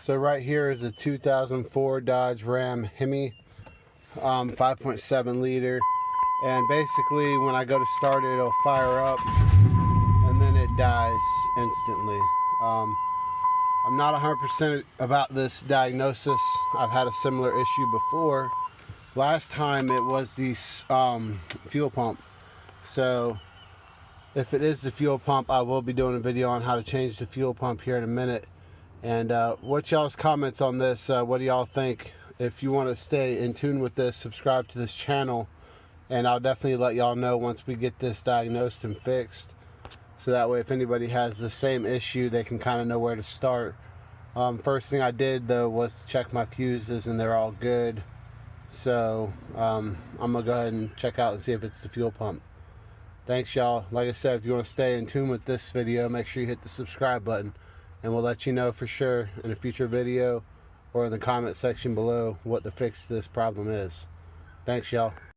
So right here is a 2004 Dodge Ram Hemi, 5.7 liter, and basically when I go to start it, it'll fire up and then it dies instantly. I'm not 100% about this diagnosis. I've had a similar issue before. Last time it was the fuel pump. So if it is the fuel pump, I will be doing a video on how to change the fuel pump here in a minute. And what y'all's comments on this, what do y'all think? If you want to stay in tune with this, subscribe to this channel, and I'll definitely let y'all know once we get this diagnosed and fixed, so that way if anybody has the same issue, they can kind of know where to start. First thing I did though was to check my fuses, and they're all good. So I'm gonna go ahead and check out and see if it's the fuel pump. Thanks y'all. Like I said, if you want to stay in tune with this video, make sure you hit the subscribe button, and we'll let you know for sure in a future video or in the comment section below what the fix to this problem is. Thanks y'all.